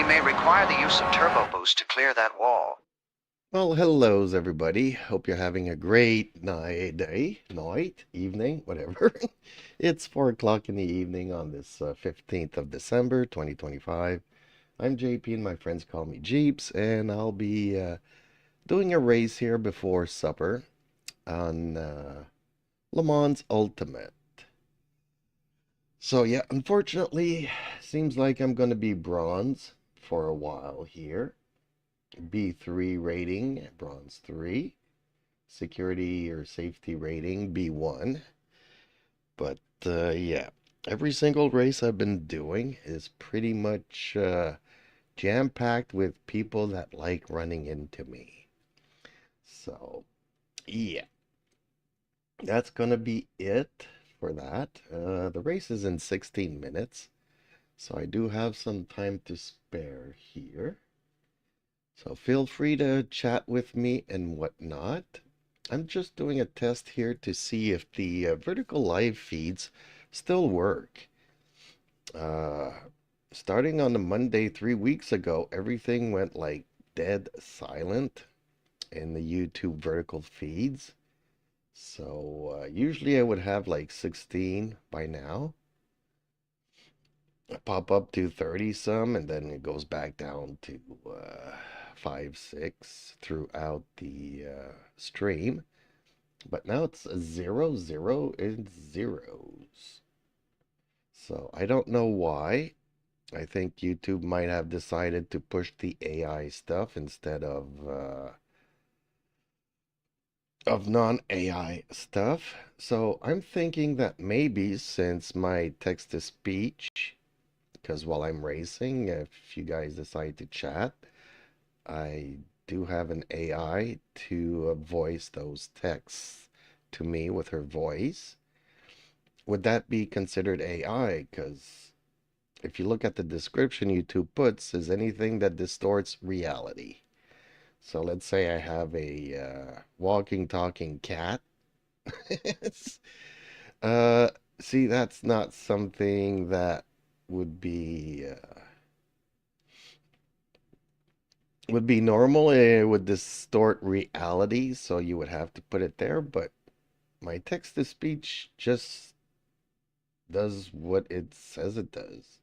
We may require the use of turbo boost to clear that wall. Well, hellos everybody. Hope you're having a great night, evening, whatever. It's 4 o'clock in the evening on this 15th of December, 2025. I'm JP and my friends call me Jeeps, and I'll be doing a race here before supper on Le Mans Ultimate. So yeah, unfortunately, seems like I'm going to be bronze for a while here. B3 rating, bronze 3. Security or safety rating B1. But yeah, every single race I've been doing is pretty much jam-packed with people that like running into me. So yeah, that's gonna be it for that. The race is in 16 minutes, so I do have some time to spare here. So feel free to chat with me and whatnot. I'm just doing a test here to see if the vertical live feeds still work. Uh, Starting on the Monday 3 weeks ago, everything went like dead silent in the YouTube vertical feeds. So usually I would have like 16 by now. Pop up to 30 some, and then it goes back down to 5, 6 throughout the stream. But now it's a 0, 0, and zeros. So I don't know why. I think YouTube might have decided to push the AI stuff instead of non-AI stuff. So I'm thinking that maybe since my text-to-speech, because while I'm racing, if you guys decide to chat, I do have an AI to voice those texts to me with her voice. Would that be considered AI? Because if you look at the description YouTube puts, is anything that distorts reality. So let's say I have a walking, talking cat. uh, See, that's not something that would be normal. It would distort reality, so you would have to put it there. But my text to speech just does what it says it does.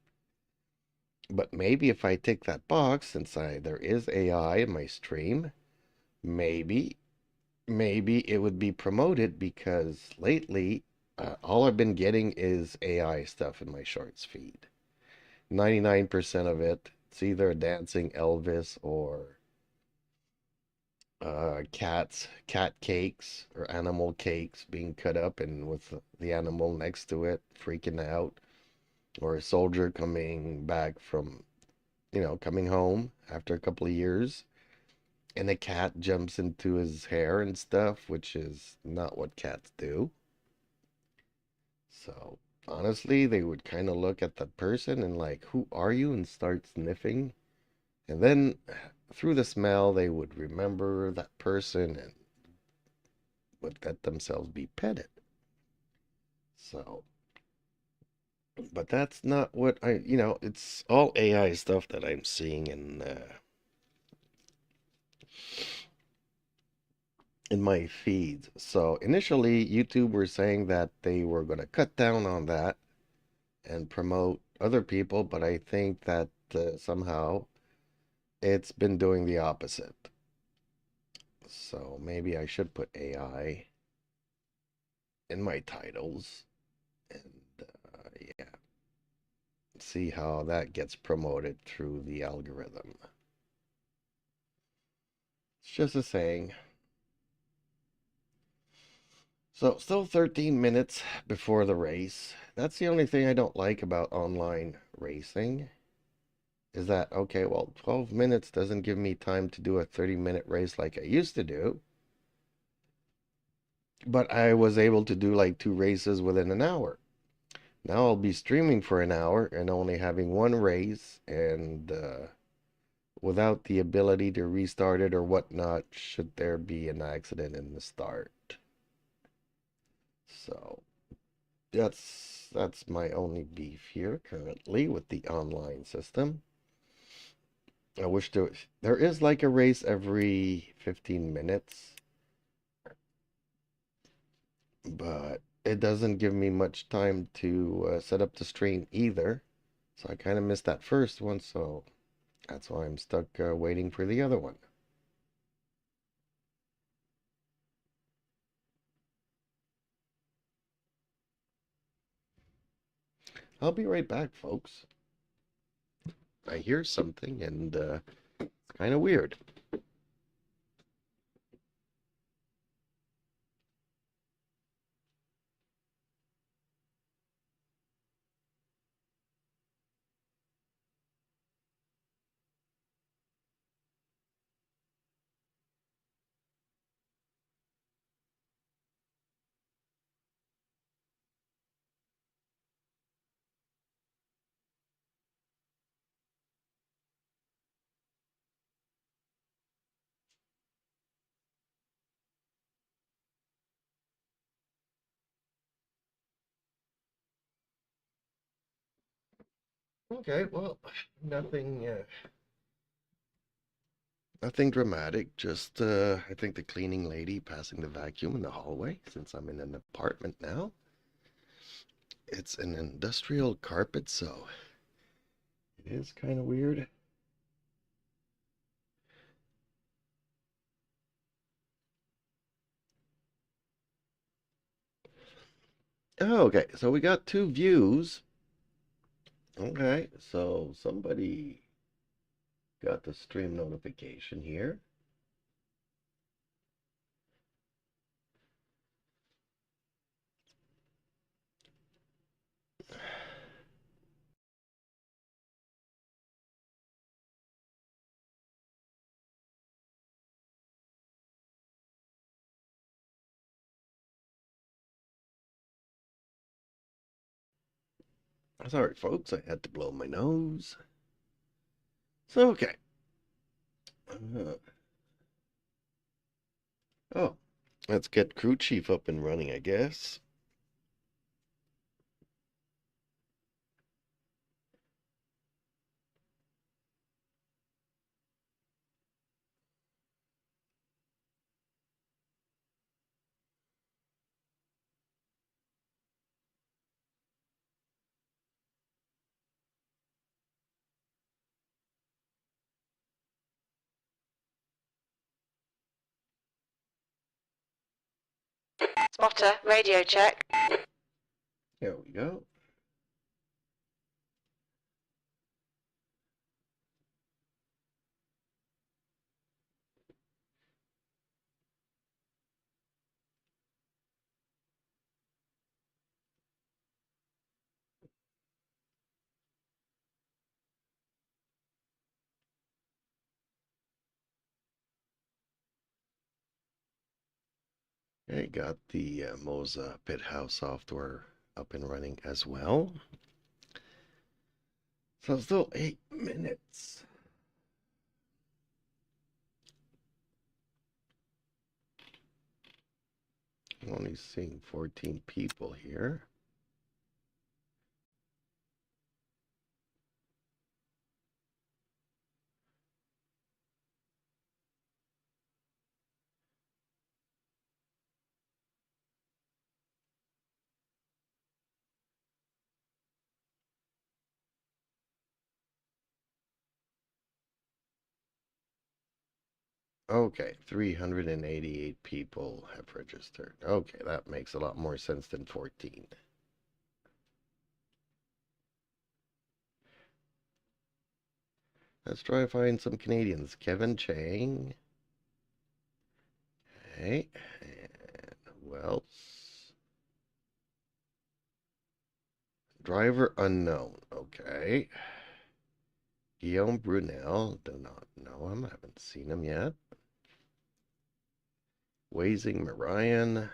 But maybe if I tick that box, since there is AI in my stream, maybe it would be promoted because lately all I've been getting is AI stuff in my shorts feed. 99% of it, it's either a dancing Elvis or cat cakes or animal cakes being cut up and with the animal next to it freaking out, or a soldier coming back from, coming home after a couple of years, and a cat jumps into his hair and stuff, which is not what cats do. So honestly, they would kind of look at the person and like, who are you? And start sniffing. And then through the smell, they would remember that person and would let themselves be petted. So, but that's not what it's all AI stuff that I'm seeing in my feeds. So initially, YouTube were saying that they were going to cut down on that and promote other people, but I think that somehow it's been doing the opposite. So maybe I should put AI in my titles and yeah, see how that gets promoted through the algorithm. It's just a saying. So still 13 minutes before the race. That's the only thing I don't like about online racing. Is that, okay, well, 12 minutes doesn't give me time to do a 30-minute race like I used to do. But I was able to do like 2 races within an hour. Now I'll be streaming for an hour and only having one race, and without the ability to restart it or whatnot should there be an accident in the start. So that's my only beef here currently with the online system. I wish there is like a race every 15 minutes, but it doesn't give me much time to set up the stream either. So I kind of missed that first one, so that's why I'm stuck waiting for the other one. I'll be right back, folks. I hear something and it's kind of weird. Okay, well, nothing nothing dramatic, just I think the cleaning lady passing the vacuum in the hallway since I'm in an apartment now. It's an industrial carpet, so it is kind of weird. Oh, okay, so we got two views. Okay, so somebody got the stream notification here. Sorry, folks, I had to blow my nose. So, okay. Uh, oh, let's get crew chief up and running, I guess. Spotter, radio check. There we go. Okay, got the Moza Pit House software up and running as well. So still 8 minutes. I'm only seeing 14 people here. Okay, 388 people have registered. Okay, that makes a lot more sense than 14. Let's try to find some Canadians. Kevin Chang. Okay, and who else? Driver unknown. Okay. Guillaume Brunel. Do not know him. I haven't seen him yet. Wazing Marian.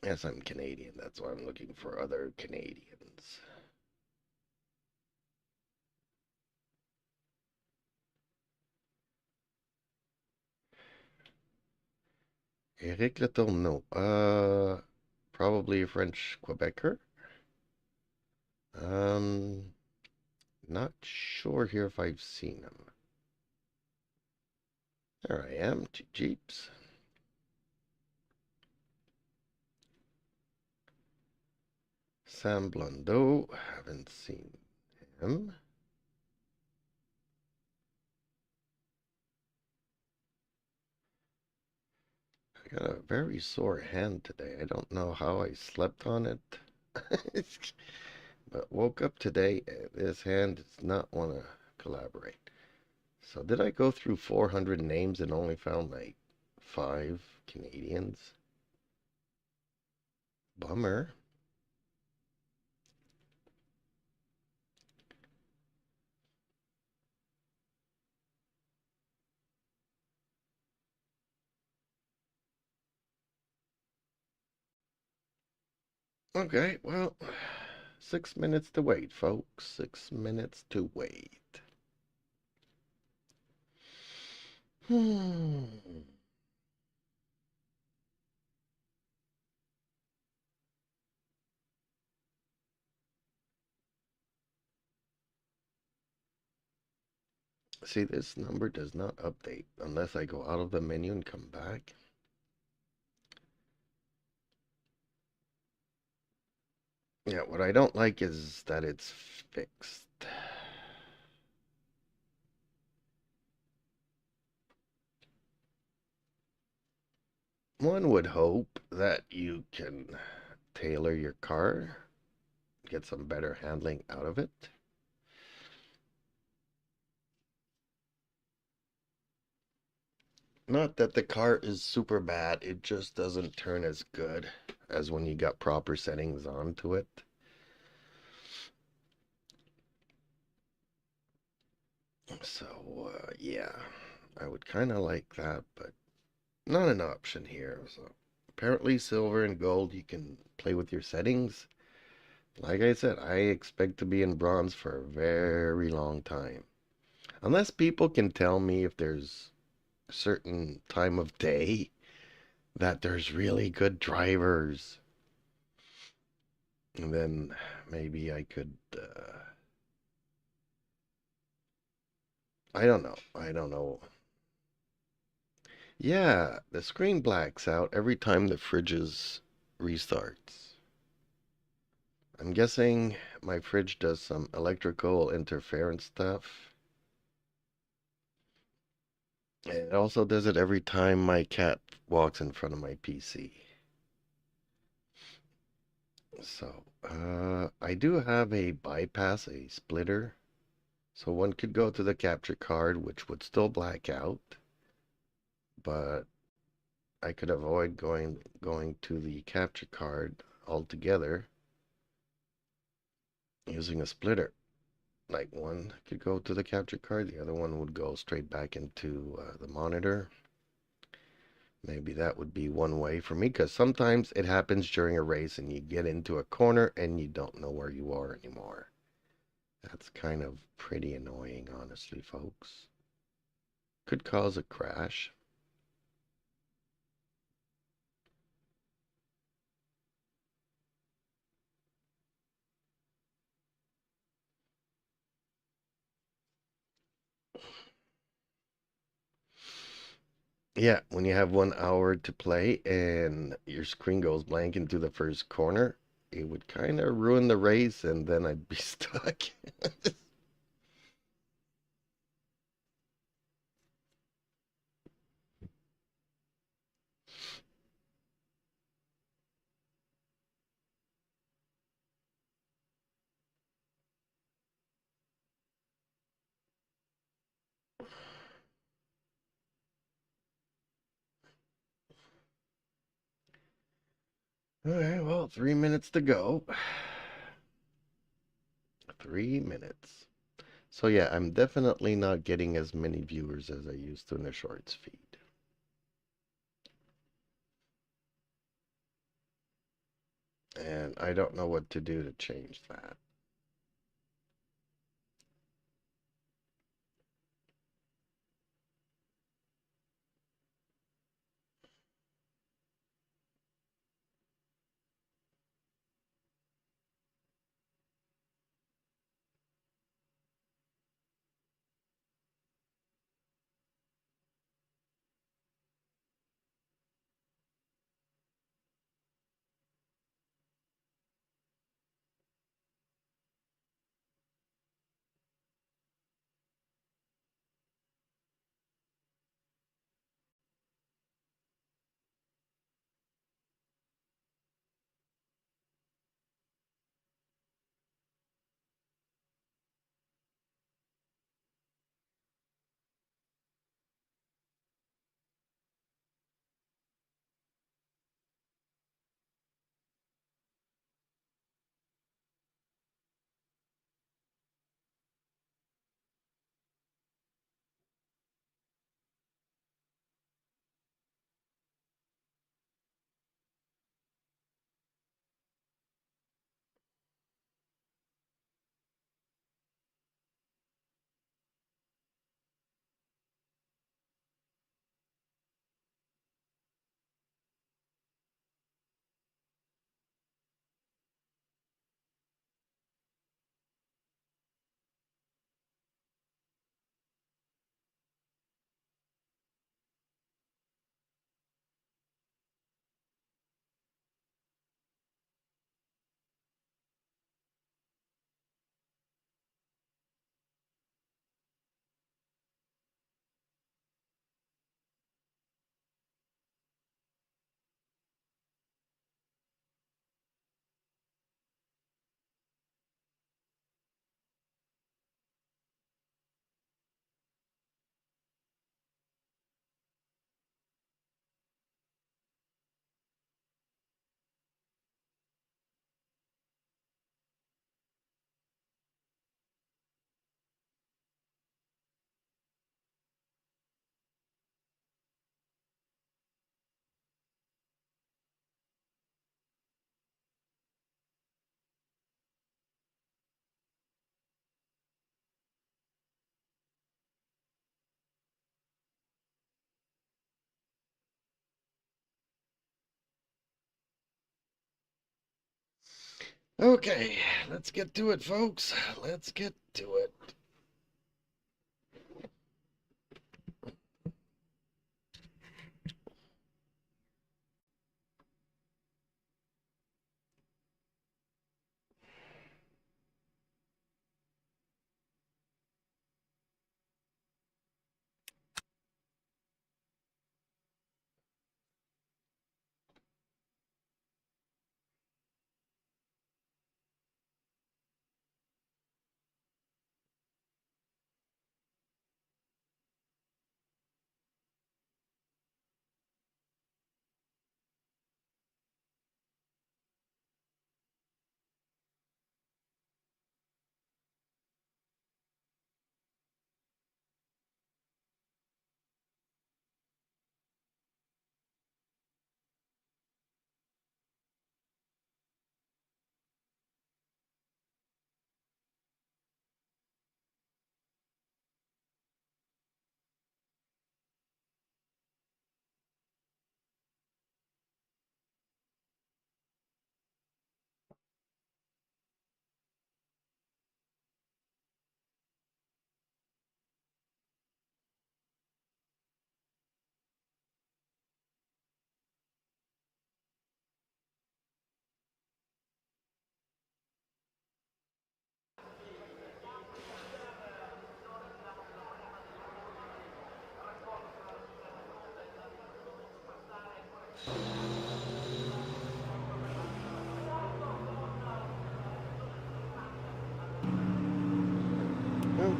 Yes, I'm Canadian. That's why I'm looking for other Canadians. Eric Letourneau. Probably a French Quebecer. Um, Not sure here if I've seen them. There I am, two Jeeps. Sam Blondeau, haven't seen him. I got a very sore hand today. I don't know how I slept on it. But woke up today and this hand does not want to collaborate. So did I go through 400 names and only found like 5 Canadians? Bummer. Okay, well, 6 minutes to wait, folks. 6 minutes to wait. Hmm. See, this number does not update unless I go out of the menu and come back. Yeah, what I don't like is that it's fixed. One would hope that you can tailor your car, get some better handling out of it. Not that the car is super bad, it just doesn't turn as good as when you got proper settings onto it. So, yeah, I would kind of like that, but not an option here. So, apparently, silver and gold, you can play with your settings. Like I said, I expect to be in bronze for a very long time. Unless people can tell me if there's a certain time of day that there's really good drivers, and then maybe I could, I don't know. I don't know. Yeah, the screen blacks out every time the fridge restarts. I'm guessing my fridge does some electrical interference stuff. And it also does it every time my cat walks in front of my PC. So, I do have a bypass, a splitter. So one could go to the capture card, which would still black out, but I could avoid going to the capture card altogether using a splitter. Like one could go to the capture card, the other one would go straight back into the monitor. Maybe that would be one way for me, because sometimes it happens during a race and you get into a corner and you don't know where you are anymore. That's kind of pretty annoying, honestly, folks. Could cause a crash. Yeah, when you have 1 hour to play and your screen goes blank into the first corner, it would kind of ruin the race and then I'd be stuck. Okay, well, 3 minutes to go. 3 minutes. So yeah, I'm definitely not getting as many viewers as I used to in the shorts feed. And I don't know what to do to change that. Okay, let's get to it, folks. Let's get to it.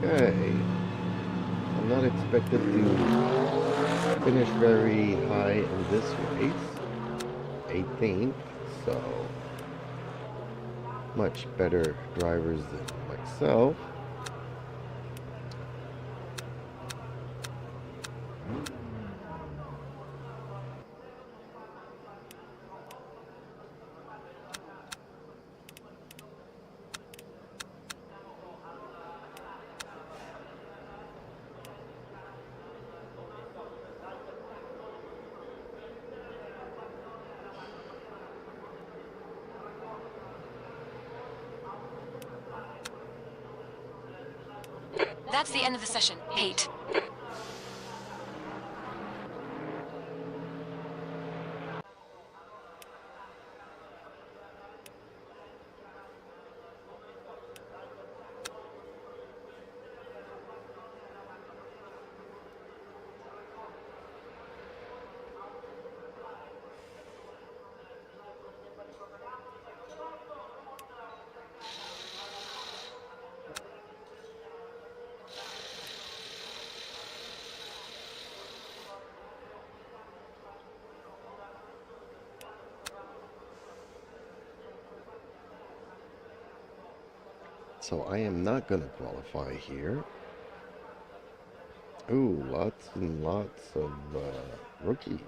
Okay. I'm not expected to finish very high in this race. 18th, so much better drivers than myself. That's the end of the session. 8. So I am not going to qualify here. Ooh, lots and lots of rookies.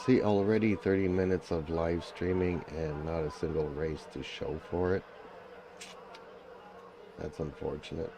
See, already 30 minutes of live streaming and not a single race to show for it. That's unfortunate.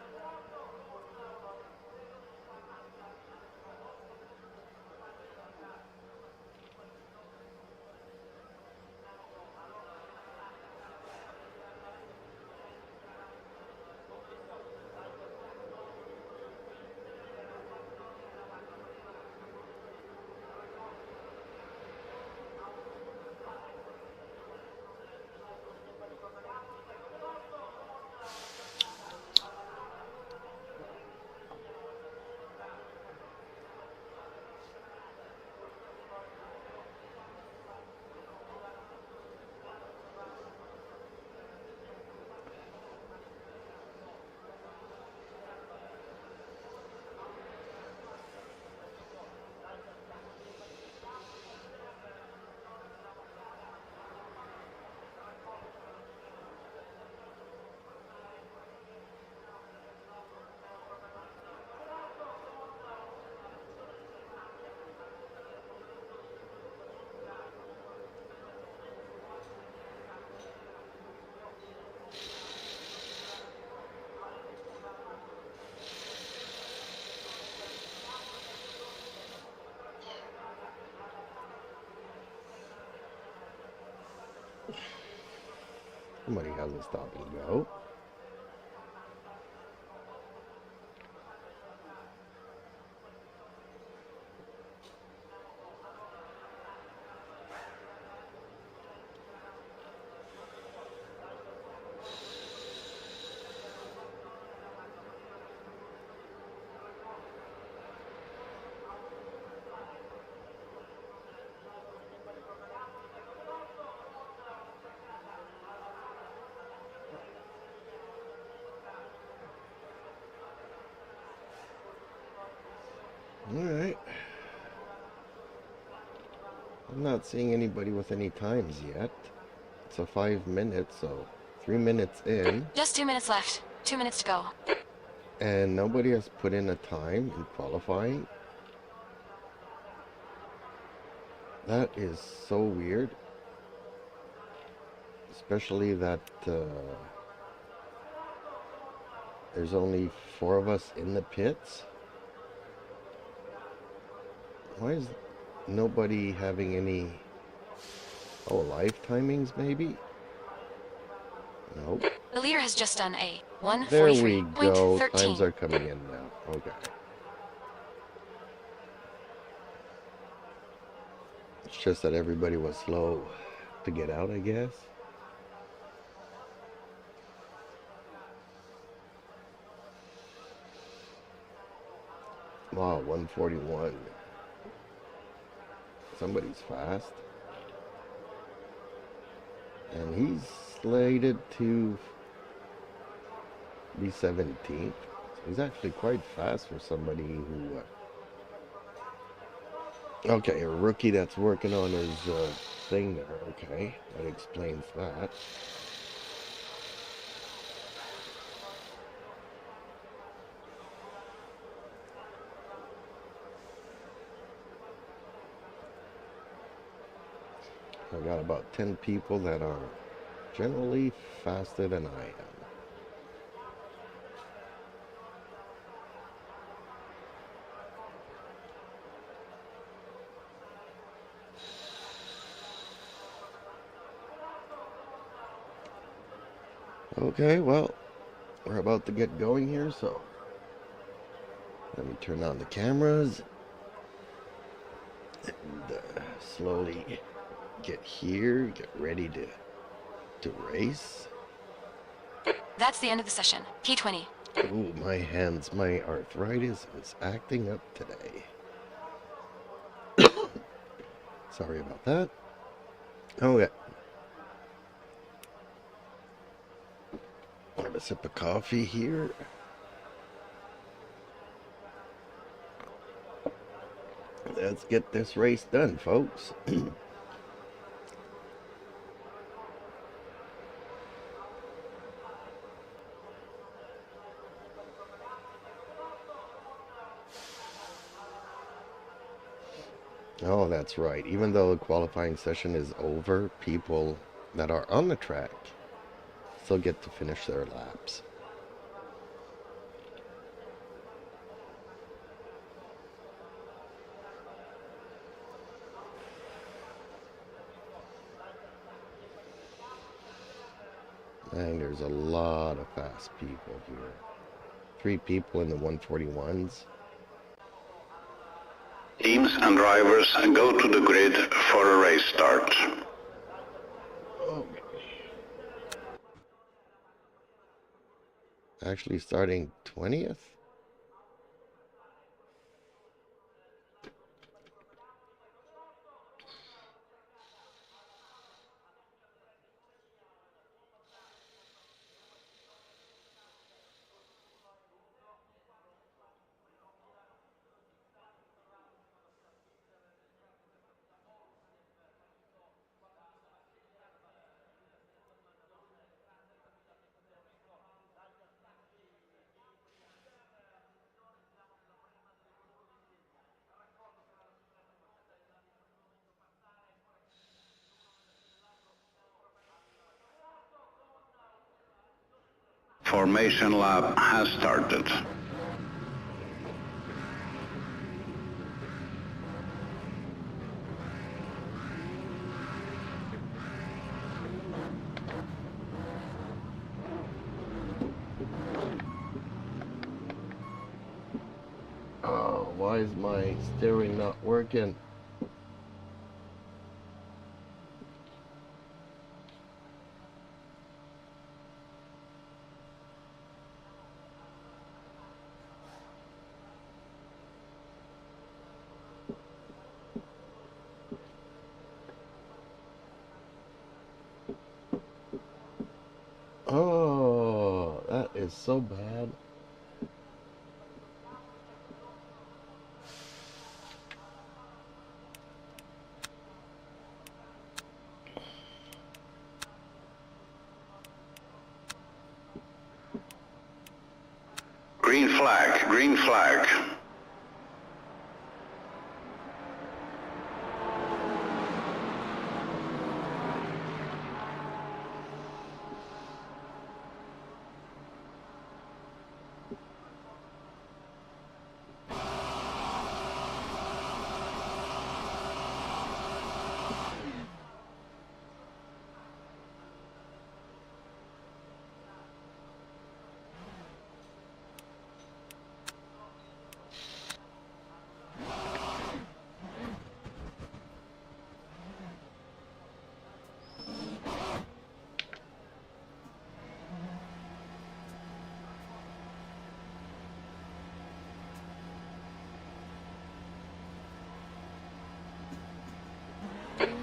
Somebody has a stop and go. Alright. I'm not seeing anybody with any times yet. It's a 5 minutes, so 3 minutes in. Just 2 minutes left. 2 minutes to go. And nobody has put in a time in qualifying. That is so weird. Especially that there's only 4 of us in the pits. Why is nobody having any... Oh, live timings maybe? Nope. The leader has just done a There we go. 1:43.13. Times are coming in now. Okay. It's just that everybody was slow to get out, I guess. Wow, 141. Somebody's fast. And he's slated to be 17th. So he's actually quite fast for somebody who... Okay, a rookie that's working on his thing there. Okay, that explains that. I got about 10 people that are generally faster than I am. Okay, well, we're about to get going here, so let me turn on the cameras and slowly get here, get ready to race. That's the end of the session. P20. Ooh, my hands, my arthritis is acting up today. Sorry about that. Okay. Have a sip of coffee here. Let's get this race done, folks. Oh, that's right. Even though the qualifying session is over, people that are on the track still get to finish their laps. And there's a lot of fast people here. 3 people in the 141s. Teams and drivers go to the grid for a race start. Actually starting 20th? Formation lap has started. Why is my steering not working? Oh, that is so bad. Green flag, green flag.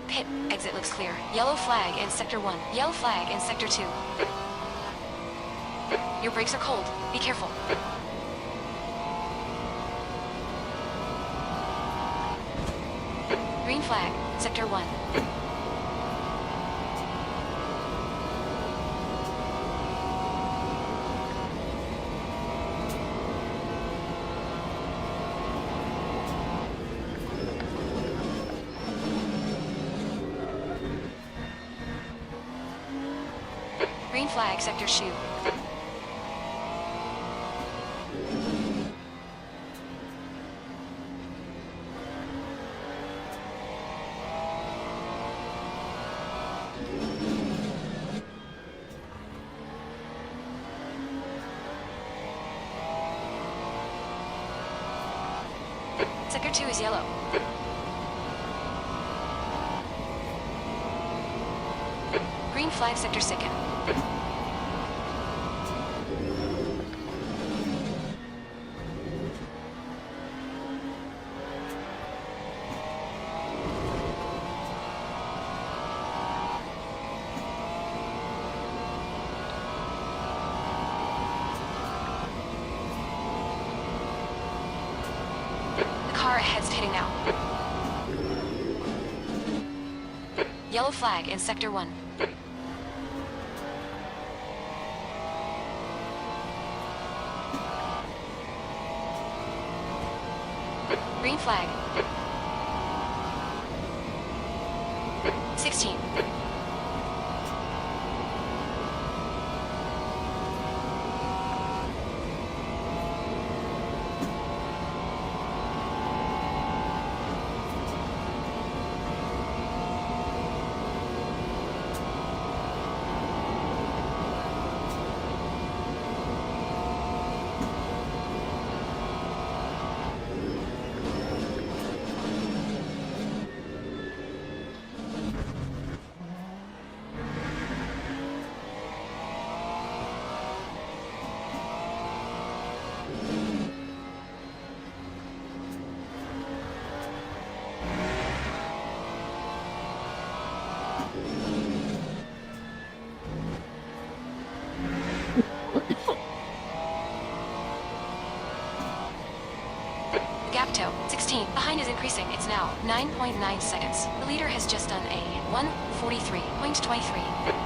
Pit exit looks clear. Yellow flag in Sector 1. Yellow flag in Sector 2. Your brakes are cold. Be careful. Green flag, Sector 1. Green flag, Sector Shoe. Sector 2 is yellow. Green flag, Sector 2nd. Car ahead's pitting now. Yellow flag in Sector 1. Green flag. 16. Gap toe, 16. Behind is increasing. It's now 9.9 seconds. The leader has just done a 1:43.23.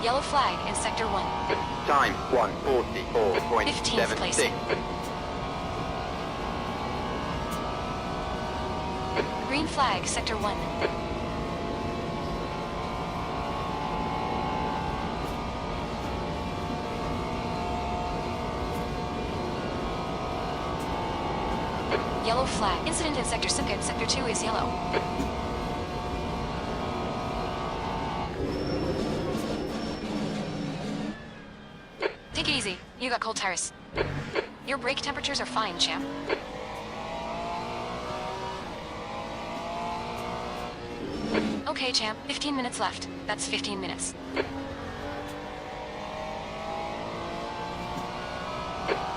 Yellow flag in Sector 1. Time 15th place. 1:44.76. Green flag, Sector 1. Yellow flag. Incident in Sector 6. Sector 2 is yellow. Take it easy. You got cold tires. Your brake temperatures are fine, champ. Okay, champ. 15 minutes left. That's 15 minutes.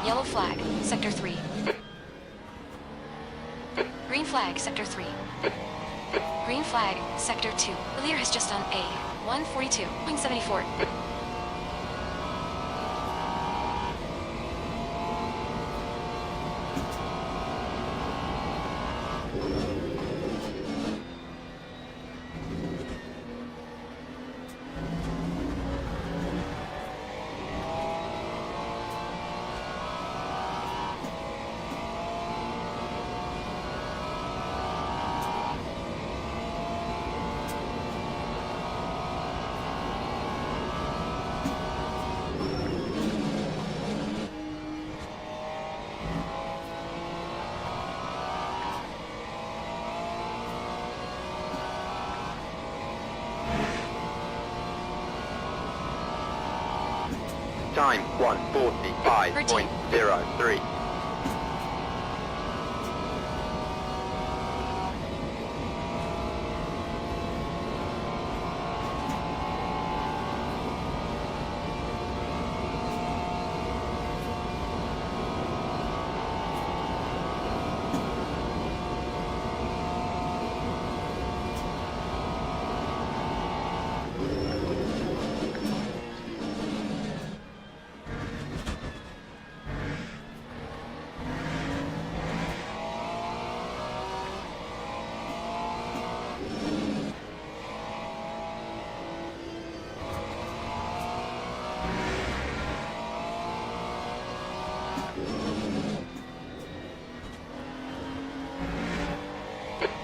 Yellow flag, Sector 3. Green flag, Sector 3. Green flag, Sector 2. The leader has just done a 142.74. Time 1:45.03.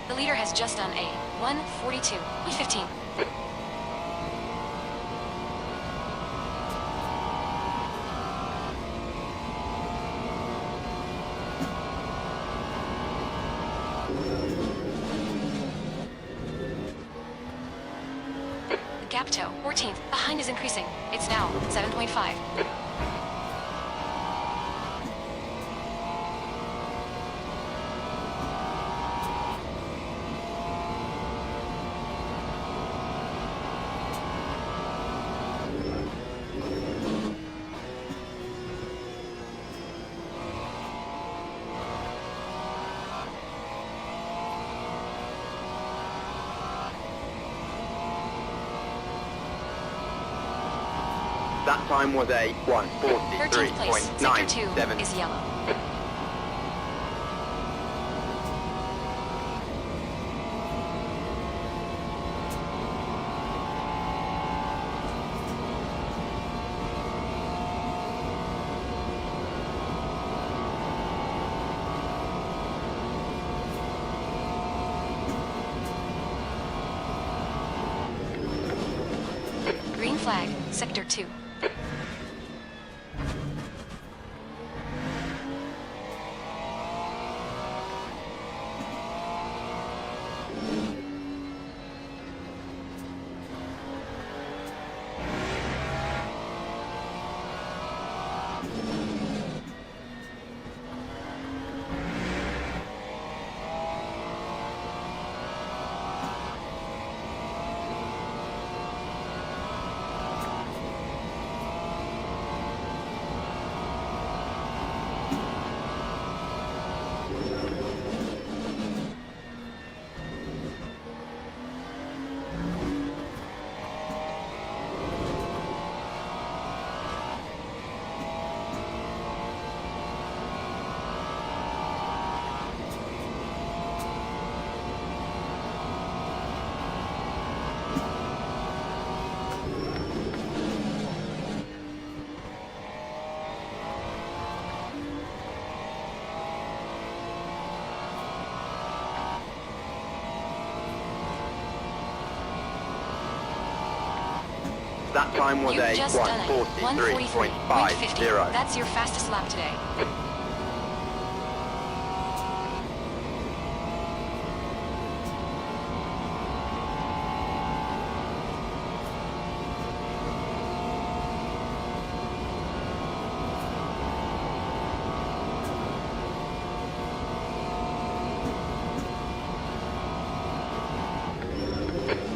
The leader has just done a 142.15. The gap toe, 14th, behind is increasing. It's now 7.5. That time was a 13th place, Sector 2 1:43.97. is yellow. Green flag, Sector 2. That time was You've a just done it. 1:43.50. That's your fastest lap today.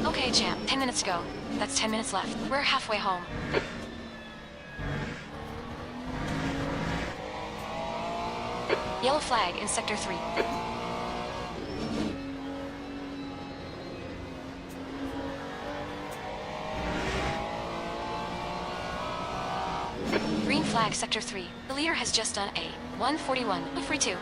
Okay, champ. 10 minutes to go. That's 10 minutes left. We're halfway home. Yellow flag in Sector 3. Green flag Sector 3. The leader has just done a 1:41.42.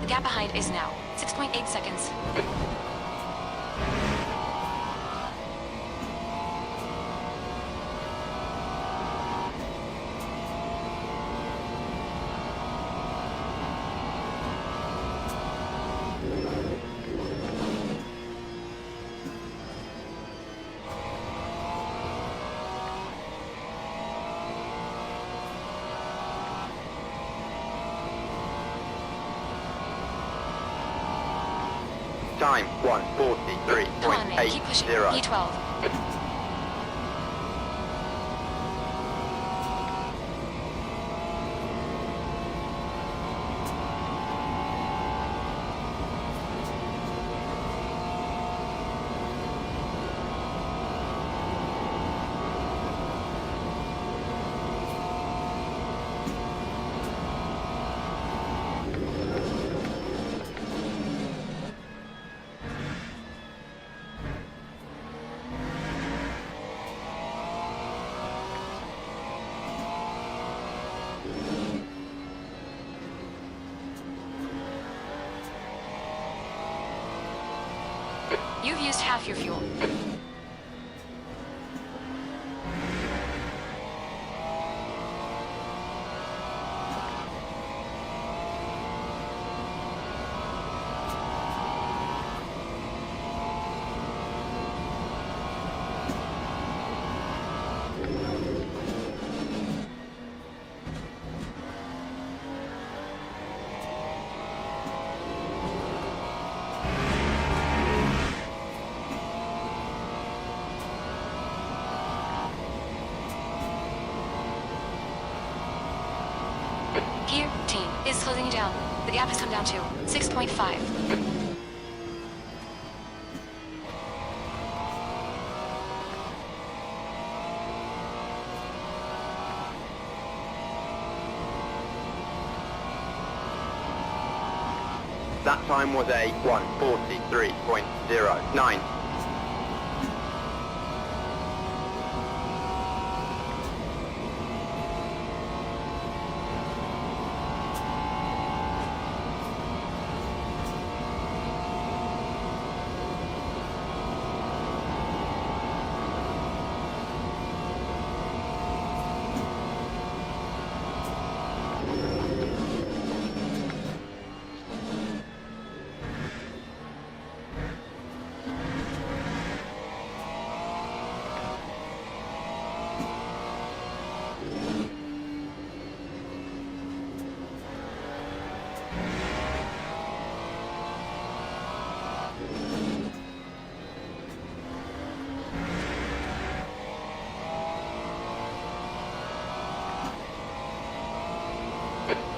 The gap behind is now 6.8 seconds. Time Come on, man. Keep pushing. 1:43.80. E12. You've used half your fuel. Gear team is closing you down. The gap has come down to 6.5. That time was a 1:43.09.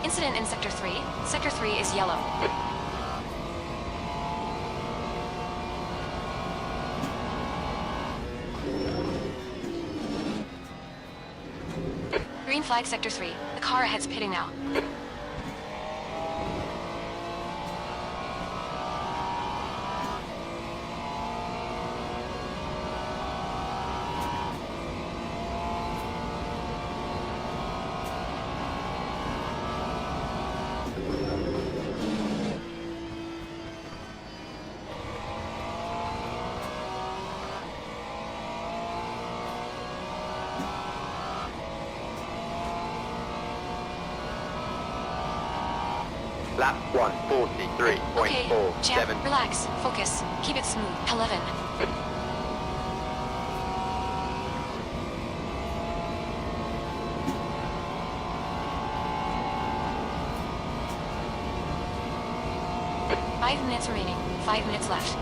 Incident in Sector 3. Sector 3 is yellow. Green flag Sector 3. The car ahead's pitting now. Lap Okay, Jack, 143.47. relax, focus, keep it smooth. 11. Five minutes remaining. 5 minutes left.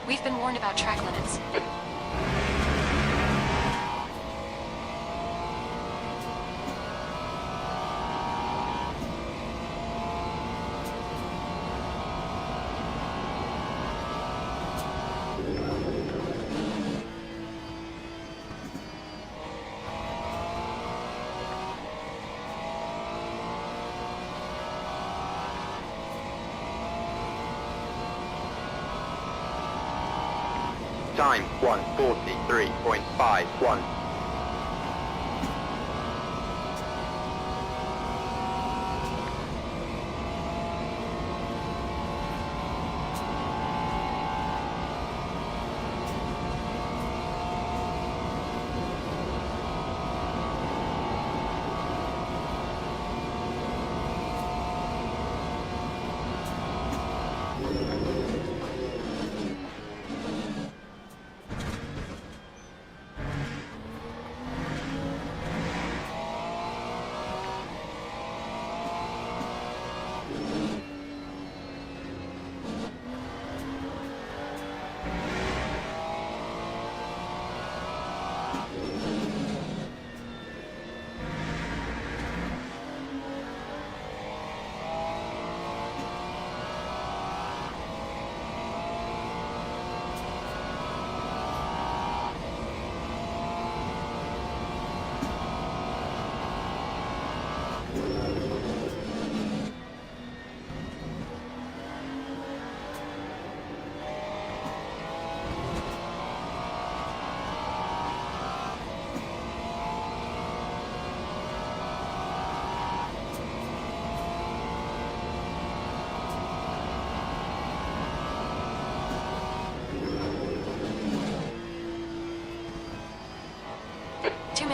We've been warned about track limits. Time 143.51.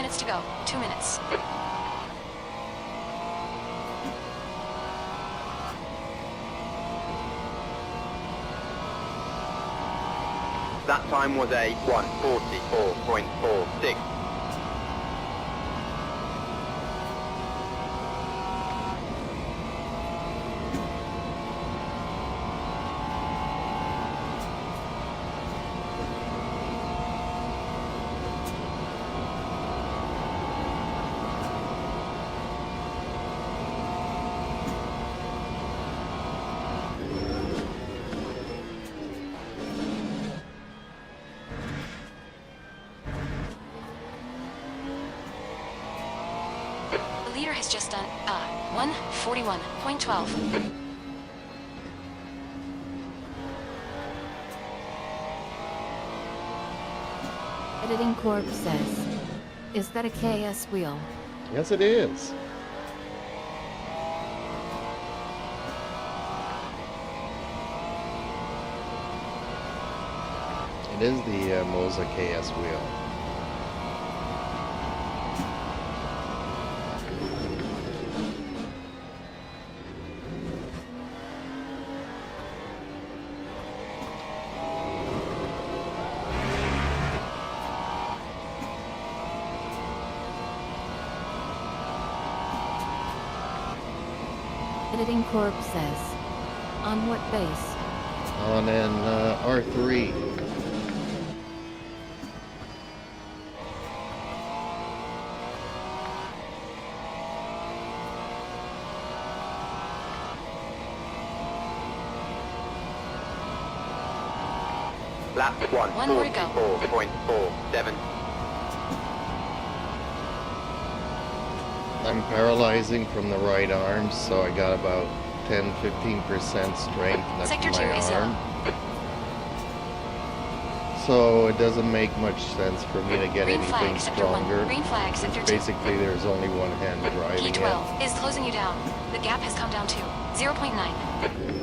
To go. 2 minutes. That time was a 144.46. The leader has just done 141.12. Editing Corp says, is that a KS wheel? Yes, it is. It is the Moza KS wheel. Editing Corp says, on what base? On an R3. Lap 1, One more to go. 44.47. I'm paralyzing from the right arm, so I got about 10-15% strength left Sector in 2 my is arm. So it doesn't make much sense for me to get Green flag, anything sector 1. stronger. Green flag, sector 2. Basically, there's only one hand driving it. P12 is closing you down. The gap has come down to 0.9.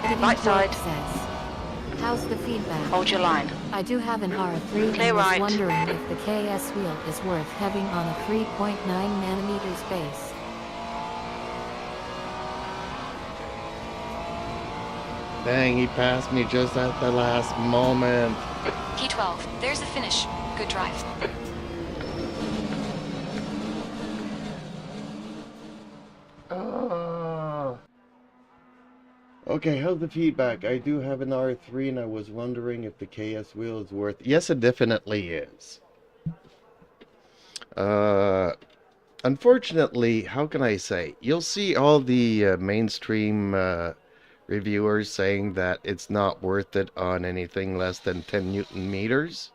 Editing Right side. Corp says, how's the feedback? Hold your line. I do have an R3 Clear and was right. wondering if the KS wheel is worth having on a 3.9 nanometers base. Dang, he passed me just at the last moment. P12, there's the finish. Good drive. Okay, how's the feedback? I do have an R3 and I was wondering if the KS wheel is worth... Yes, it definitely is. Unfortunately, how can I say? You'll see all the mainstream reviewers saying that it's not worth it on anything less than 10 Newton meters.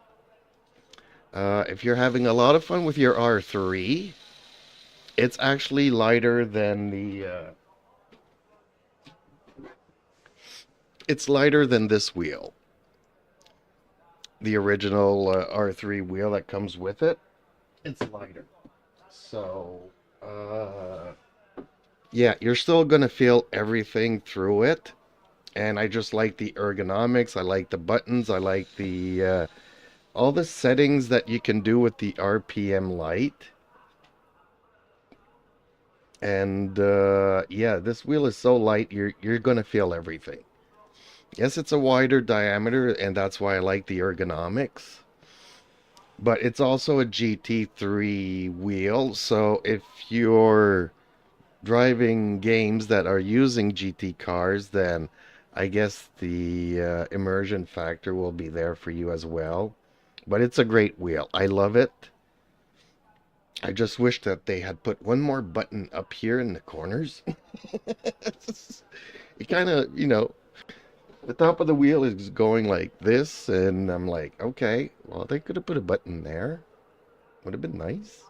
If you're having a lot of fun with your R3, it's actually lighter than the... It's lighter than this wheel. The original R3 wheel that comes with it. It's lighter. So, yeah, you're still going to feel everything through it. And I just like the ergonomics. I like the buttons. I like the all the settings that you can do with the RPM light. And yeah, this wheel is so light, you're going to feel everything. Yes, it's a wider diameter, and that's why I like the ergonomics. But it's also a GT3 wheel, so if you're driving games that are using GT cars, then I guess the immersion factor will be there for you as well. But it's a great wheel. I love it. I just wish that they had put one more button up here in the corners. It kind of, you know, the top of the wheel is going like this, and I'm like, okay, well, they could have put a button there. Would have been nice.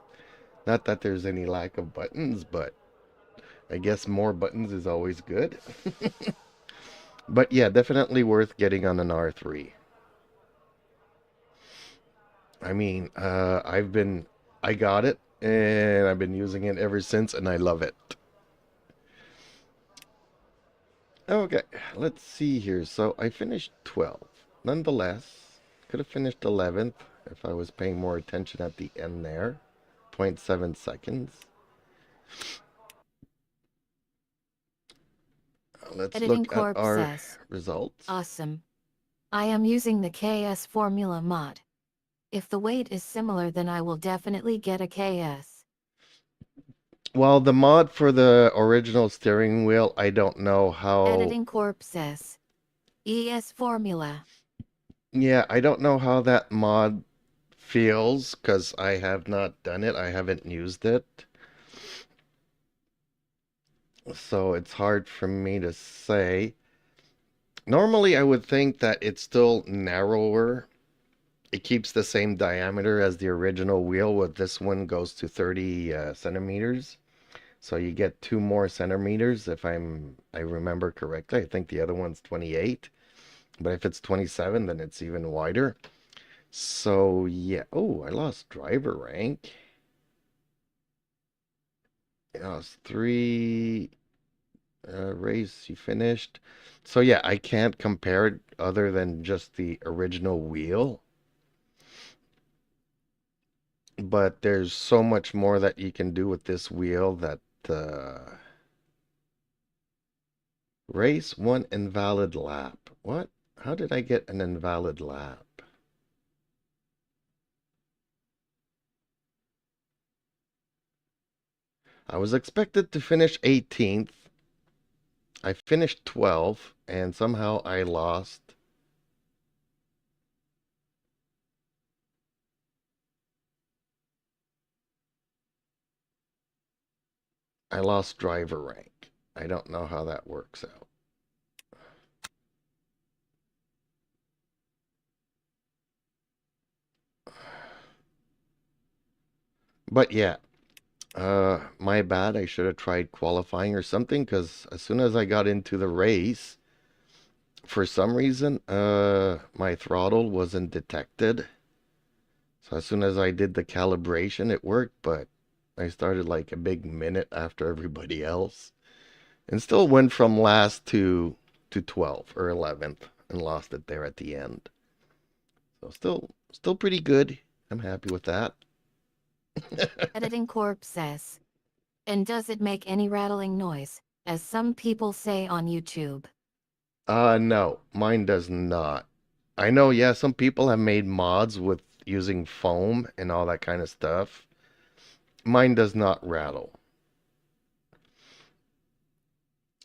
Not that there's any lack of buttons, but I guess more buttons is always good. But yeah, definitely worth getting on an R3. I mean, I got it, and I've been using it ever since, and I love it. Okay, let's see here. So I finished 12th. Nonetheless, could have finished 11th if I was paying more attention at the end there. 0.7 seconds. Let's Editing look Corp at our says, results. awesome. I am using the KS formula mod. If the weight is similar, then I will definitely get a KS. Well, the mod for the original steering wheel, I don't know how... Editing Corp says, ES formula. Yeah, I don't know how that mod feels, because I have not done it. I haven't used it. So it's hard for me to say. Normally, I would think that it's still narrower. It keeps the same diameter as the original wheel, with this one goes to 30 centimeters. So you get 2 more centimeters if I remember correctly. I think the other one's 28. But if it's 27, then it's even wider. So yeah. Oh, I lost driver rank. I lost 3 race you finished. So yeah, I can't compare it other than just the original wheel. But there's so much more that you can do with this wheel that race 1 invalid lap. What? How did I get an invalid lap? I was expected to finish 18th. I finished 12th, and somehow I lost. I lost driver rank. I don't know how that works out. But yeah, my bad. I should have tried qualifying or something, because as soon as I got into the race, for some reason, my throttle wasn't detected. So as soon as I did the calibration, it worked, but I started like a big minute after everybody else, and still went from last to 12th or 11th and lost it there at the end. So still pretty good. I'm happy with that. Editing Corp says. And does it make any rattling noise, as some people say on YouTube? No, mine does not. I know, yeah, some people have made mods with using foam and all that kind of stuff. Mine does not rattle.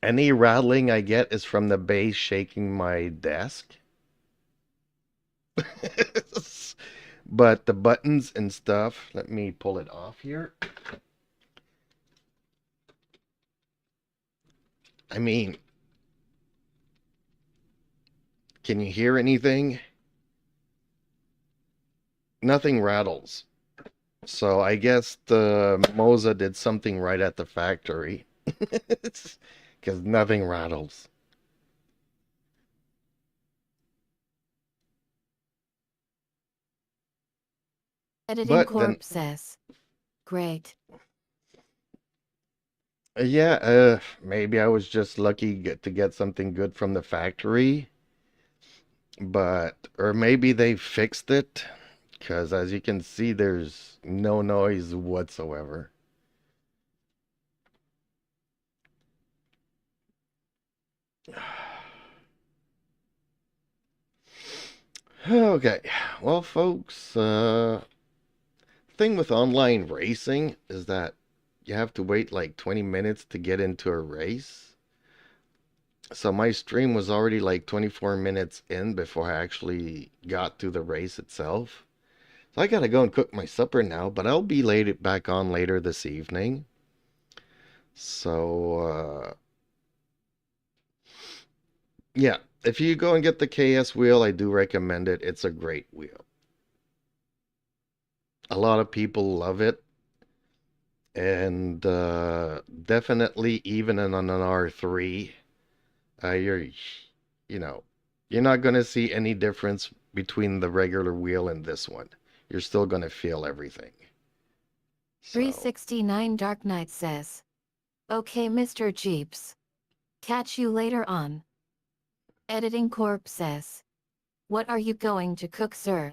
Any rattling I get is from the bass shaking my desk. But the buttons and stuff, let me pull it off here. I mean, can you hear anything? Nothing rattles. So I guess the Moza did something right at the factory. Because nothing rattles. Editing But then, Corp says. Great. yeah, maybe I was just lucky to get something good from the factory. But, or maybe they fixed it. Because as you can see, there's no noise whatsoever. Okay, well, folks, thing with online racing is that you have to wait like 20 minutes to get into a race. So my stream was already like 24 minutes in before I actually got to the race itself. So I gotta go and cook my supper now, but I'll be back on later this evening. So, yeah, if you go and get the KS wheel, I do recommend it. It's a great wheel. A lot of people love it. And definitely even on an R3, you know, you're not going to see any difference between the regular wheel and this one. You're still going to feel everything. So, 369 Dark Knight says. Okay, Mr. Jeeps. Catch you later on. Editing Corp says. What are you going to cook, sir?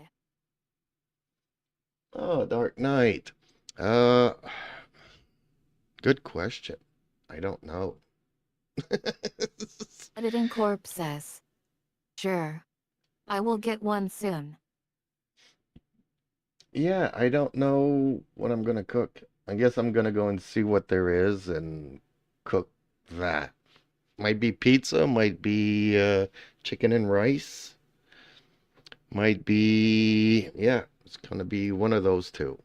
oh, Dark Knight. Uh, good question. I don't know. Editing Corp says. Sure. I will get one soon. Yeah, I don't know what I'm gonna cook. I guess I'm gonna go and see what there is and cook that. Might be pizza, might be chicken and rice, might be, yeah, it's gonna be one of those two.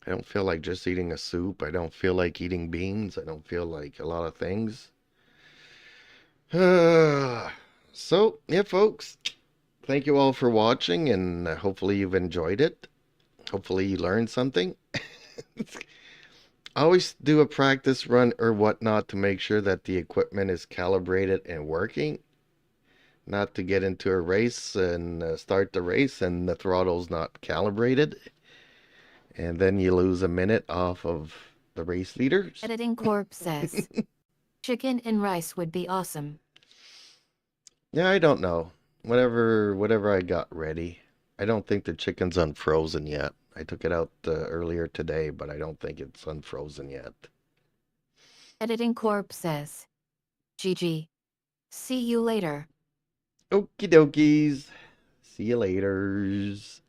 I don't feel like just eating a soup. I don't feel like eating beans. I don't feel like a lot of things. So, yeah, folks, thank you all for watching, and hopefully you've enjoyed it. Hopefully you learned something. I always do a practice run or whatnot to make sure that the equipment is calibrated and working. not to get into a race and start the race and the throttle's not calibrated. And then you lose a minute off of the race leaders. Editing Corp says, chicken and rice would be awesome. Yeah, I don't know. Whatever I got ready. I don't think the chicken's unfrozen yet. I took it out earlier today, but I don't think it's unfrozen yet. Editing Corp says, GG. See you later. Okie dokies. See you laters.